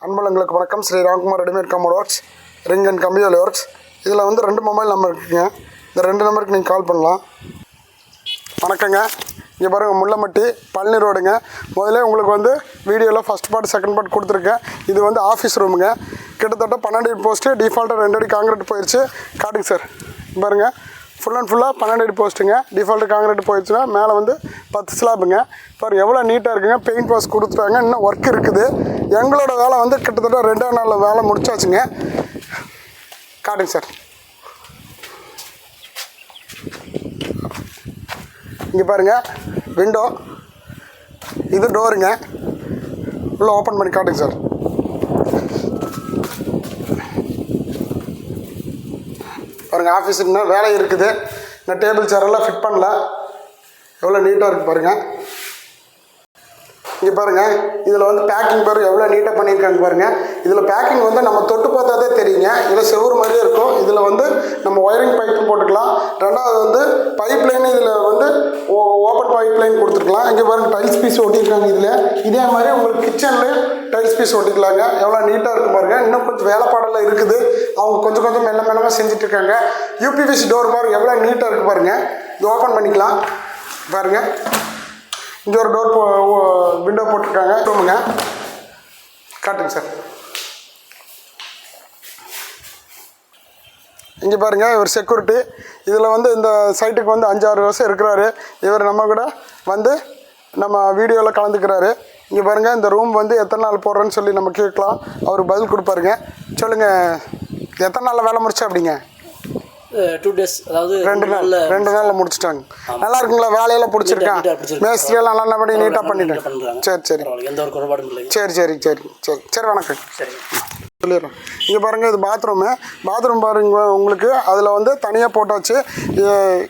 அன்பளங்களுக்கு வணக்கம். Shri Ramkumar readymade commode works, ring and கம்பியோலி works. இதில் வந்து 2 மொபைல் நம்பர் இருக்குங்க. இந்த 2 நம்பருக்கு நீங்கள் கால் பண்ணலாம். வணக்கங்க. இங்கே பாருங்கள், முள்ளம்பட்டி பழனி ரோடுங்க. முதல்ல உங்களுக்கு வந்து வீடியோவில் ஃபஸ்ட் பார்ட் செகண்ட் பார்ட் கொடுத்துருக்கேன். இது வந்து ஆஃபீஸ் ரூமுங்க. கிட்டத்தட்ட 12 அடி போஸ்ட்டு, டிஃபால்ட்டாக 2 அடி காங்கிரீட் போயிடுச்சு. காட்டுங்க சார். பாருங்கள், ஃபுல் அண்ட் ஃபுல்லாக 12 அடி போஸ்ட்டுங்க. டிஃபால்ட்டு காங்கிரீட் போயிடுச்சுன்னா மேலே வந்து 10 ஸ்லாப்புங்க. பாருங்கள் எவ்வளோ நீட்டாக இருக்குங்க. பெயிண்ட் வாஷ் கொடுத்துட்டாங்க. இன்னும் ஒர்க் இருக்குது. எங்களோட வேலை வந்து கிட்டத்தட்ட 2ஆம் நாளில் வேலை முடிச்சாச்சுங்க. காட்டுங்க சார். இங்கே பாருங்கள், விண்டோ, இது டோருங்க. உள்ளே ஓப்பன் பண்ணி காட்டுங்க சார். பாருங்கள், ஆஃபீஸ் இன்னும் வேலை இருக்குது. இந்த டேபிள் சேரெல்லாம் ஃபிட் பண்ணல. எவ்வளோ நீட்டாக இருக்குது பாருங்கள். இங்கே பாருங்கள், இதில் வந்து பேக்கிங் பாருங்கள் எவ்வளோ நீட்டாக பண்ணியிருக்காங்க பாருங்கள். இதில் பேக்கிங் வந்து நம்ம தொட்டு பார்த்தா தான் தெரியுங்க. இதில் செவுறு மாதிரியே இருக்கும். இதில் வந்து நம்ம ஒயரிங் பைப்பும் போட்டுக்கலாம். ரெண்டாவது வந்து பைப் லைன், இதில் வந்து ஓப்பன் பைப் லைன் கொடுத்துருக்கலாம். இங்கே பாருங்கள், டைல்ஸ் பீஸ் ஒட்டியிருக்காங்க. இதில் இதே மாதிரி உங்களுக்கு கிச்சனில் டைல்ஸ் பீஸ் ஒட்டிக்கலாங்க. எவ்வளோ நீட்டாக இருக்கும் பாருங்கள். இன்னும் கொஞ்சம் வேலைப்பாடெல்லாம் இருக்குது. அவங்க கொஞ்சம் கொஞ்சம் மெல்லமாக செஞ்சுட்ருக்காங்க. யூபிவிசி டோர் பாருங்கள் எவ்வளோ நீட்டாக இருக்குது பாருங்கள். இது ஓப்பன் பண்ணிக்கலாம் பாருங்கள். இங்கே ஒரு டோர் விண்டோ போட்டிருக்காங்க. ரூமுங்க. காட்டுங்க சார். இங்கே பாருங்கள், இவர் செக்யூரிட்டி. இதில் வந்து இந்த சைட்டுக்கு வந்து 5-6 வருஷம் இருக்கிறாரு. இவர் நம்ம கூட வந்து நம்ம வீடியோவில் கலந்துக்கிறாரு. இங்கே பாருங்கள், இந்த ரூம் வந்து எத்தனை நாள் போடுறேன்னு சொல்லி நம்ம கேட்கலாம். அவர் பதில் கொடுப்பாருங்க. சொல்லுங்கள், எத்தனை நாளில் வேலை முடிச்சா அப்படிங்க? 2 days, அதாவது 2 நாளில் முடிச்சிட்டாங்க. நல்லா இருக்குங்களா? வேலையெல்லாம் பிடிச்சிருக்கேன். மேஸ்திரியெல்லாம் நல்லபடி நீட்டாக பண்ணிட்டேன். சரி எந்த ஒரு குறைபாடும் இல்லை. சரி வணக்கம். சரி சொல்லிடுறோம். இங்கே பாருங்கள், இது பாத்ரூம் பாருங்க. உங்களுக்கு அதில் வந்து தனியாக போட்டாச்சு.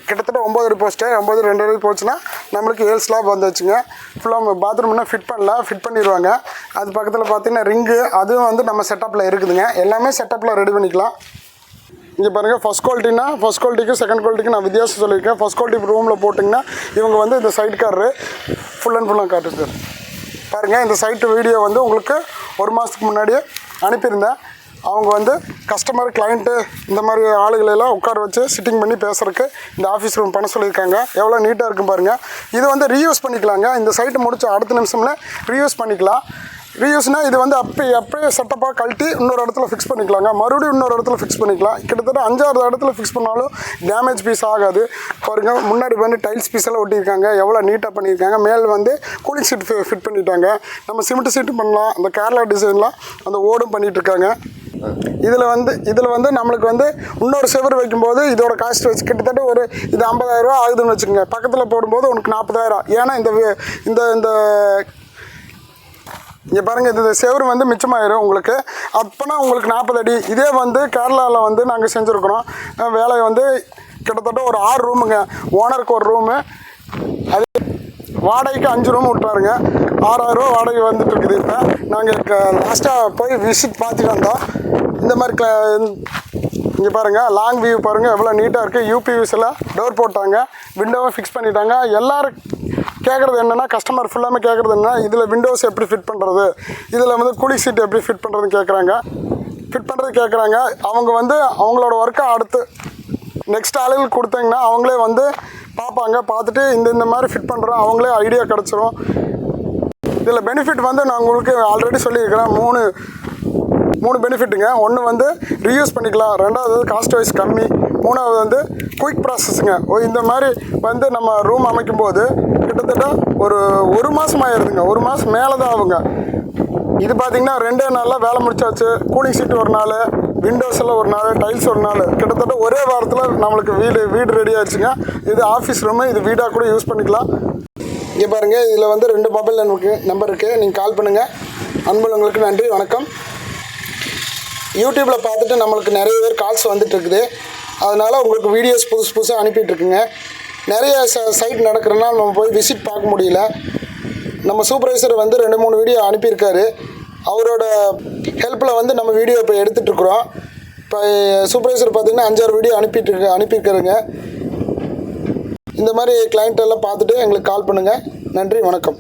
கிட்டத்தட்ட 9 அடி போஸ்ட்டு. 9 2 அடி போச்சுன்னா நம்மளுக்கு 7 ஸ்லாப் வந்துச்சுங்க. ஃபுல்லாக பாத்ரூம்னா ஃபிட் பண்ணிடுவாங்க. அது பக்கத்தில் பார்த்தீங்கன்னா ரிங்கு, அதுவும் வந்து நம்ம செட்டப்பில் இருக்குதுங்க. எல்லாமே செட்டப்பில் ரெடி பண்ணிக்கலாம். இங்கே பாருங்கள், ஃபஸ்ட் குவாலிட்டிக்கும் செகண்ட் குவாலிட்டிக்கும் நான் வித்தியாசம் சொல்லியிருக்கேன். ஃபஸ்ட் குவாலிட்டி ரூமில் போட்டிங்கன்னா இவங்க வந்து இந்த சைட்காரரு ஃபுல்லாக காட்டுது சார். பாருங்கள், இந்த சைட்டு வீடியோ வந்து உங்களுக்கு 1 மாதத்துக்கு முன்னாடியே அனுப்பியிருந்தேன். அவங்க வந்து கஸ்டமர், கிளைண்ட்டு இந்த மாதிரி ஆளுகளெல்லாம் உட்கார வச்சு சிட்டிங் பண்ணி பேசுகிறதுக்கு இந்த ஆஃபீஸ் ரூம் பண்ண சொல்லியிருக்காங்க. எவ்வளோ நீட்டாக இருக்கும் பாருங்கள். இது வந்து ரீயூஸ் பண்ணிக்கலாங்க. இந்த சைட்டு முடிச்ச அடுத்த நிமிஷமில் ரீயூஸ் பண்ணிக்கலாம். ரீயூஸ்னால் இது வந்து அப்படியே செட்டப்பாக கழட்டி இன்னொரு இடத்துல ஃபிக்ஸ் பண்ணிக்கலாங்க. மறுபடியும் இன்னொரு இடத்துல ஃபிக்ஸ் பண்ணிக்கலாம். கிட்டத்தட்ட 5-6 இடத்துல ஃபிக்ஸ் பண்ணாலும் டேமேஜ் பீஸ் ஆகாது. பாருங்கள், முன்னாடி வந்து டைல்ஸ் பீஸ் எல்லாம் ஒட்டியிருக்காங்க. எவ்வளோ நீட்டாக பண்ணியிருக்காங்க. மேல் வந்து கூலிங் சீட் ஃபிட் பண்ணிட்டாங்க. நம்ம சிமெண்ட் சீட்டு பண்ணலாம். அந்த கேரளா டிசைன்லாம் அந்த ஓடும் பண்ணிகிட்ருக்காங்க. இதில் வந்து நம்மளுக்கு வந்து இன்னொரு செவர் வைக்கும்போது இதோட காஸ்ட் வச்சு கிட்டத்தட்ட ஒரு இது 50,000 ரூபா ஆகுதுன்னு வச்சுக்கோங்க. பக்கத்தில் போடும்போது உனக்கு 40,000. ஏன்னா இந்த இங்கே பாருங்கள், இந்த செவரு வந்து மிச்சமாயிரும் உங்களுக்கு. அப்போனா உங்களுக்கு 40 அடி. இதே வந்து கேரளாவில் வந்து நாங்கள் செஞ்சுருக்குறோம். வேலை வந்து கிட்டத்தட்ட ஒரு 6 ரூமுங்க. ஓனருக்கு ஒரு ரூமு. அது வாடகைக்கு 5 ரூம் விட்டாருங்க. 6,000 ரூபா வாடகை வந்துட்டு இருக்குது. இப்போ நாங்கள் லாஸ்ட்டாக போய் விசிட் பார்த்துட்டு வந்தோம். இந்த மாதிரி இங்கே பாருங்கள், லாங் வியூ பாருங்கள் எவ்வளோ நீட்டாக இருக்குது. யூபிவிஸில் டோர் போட்டாங்க. விண்டோவை ஃபிக்ஸ் பண்ணிட்டாங்க. எல்லோரும் கேட்குறது என்னென்னா, கஸ்டமர் ஃபுல்லாமே கேட்குறது என்னென்னா, இதில் விண்டோஸ் எப்படி ஃபிட் பண்ணுறது, இதில் வந்து கூலிங் சீட் எப்படி ஃபிட் பண்ணுறதுன்னு கேட்குறாங்க. அவங்க வந்து அவங்களோட ஒர்க்கை அடுத்து நெக்ஸ்ட் ஆளுகளுக்கு கொடுத்தீங்கன்னா அவங்களே வந்து பார்ப்பாங்க. பார்த்துட்டு இந்த மாதிரி ஃபிட் பண்ணுறோம், அவங்களே ஐடியா கிடச்சிரும். இதில் பெனிஃபிட் வந்து நான் உங்களுக்கு ஆல்ரெடி சொல்லியிருக்கிறேன். 3 பெனிஃபிட்டுங்க. ஒன்று வந்து ரீயூஸ் பண்ணிக்கலாம். ரெண்டாவது காஸ்ட் வைஸ் கம்மி. மூணாவது வந்து குயிக் ப்ராசஸுங்க. இந்த மாதிரி வந்து நம்ம ரூம் அமைக்கும்போது கிட்டத்தட்ட ஒரு மாதம் ஆயிடுதுங்க. 1 மாதம் மேலே தான் ஆகுங்க. இது பார்த்திங்கன்னா 2 நாளில் வேலை முடிச்சாச்சு. கூலிங் சீட்டு ஒரு நாள், விண்டோஸ் எல்லாம் ஒரு நாள், டைல்ஸ் ஒரு நாள். கிட்டத்தட்ட ஒரே வாரத்தில் நம்மளுக்கு வீடு ரெடி ஆகிடுச்சுங்க. இது ஆஃபீஸ் ரூமு. இது வீடாக கூட யூஸ் பண்ணிக்கலாம். இங்கே பாருங்கள், இதில் வந்து 2 மொபைல் நம்பர் இருக்குது. நீங்கள் கால் பண்ணுங்கள். அன்புள்ளவங்களுக்கு நன்றி, வணக்கம். யூடியூப்பில் பார்த்துட்டு நம்மளுக்கு நிறைய பேர் கால்ஸ் வந்துட்டுருக்குது. அதனால் உங்களுக்கு வீடியோஸ் புதுசாக அனுப்பிட்டுருக்குங்க. நிறைய சைட் நடக்கிறனால நம்ம போய் விசிட் பார்க்க முடியல. நம்ம சூப்பர்வைசர் வந்து 2-3 வீடியோ அனுப்பியிருக்காரு. அவரோட ஹெல்ப்பில் வந்து நம்ம வீடியோ இப்போ எடுத்துகிட்ருக்குறோம். இப்போ சூப்பர்வைசர் பார்த்திங்கன்னா 5-6 வீடியோ அனுப்பியிருக்காருங்க. இந்த மாதிரி கிளைண்ட் எல்லாம் பார்த்துட்டு எங்களுக்கு கால் பண்ணுங்கள். நன்றி, வணக்கம்.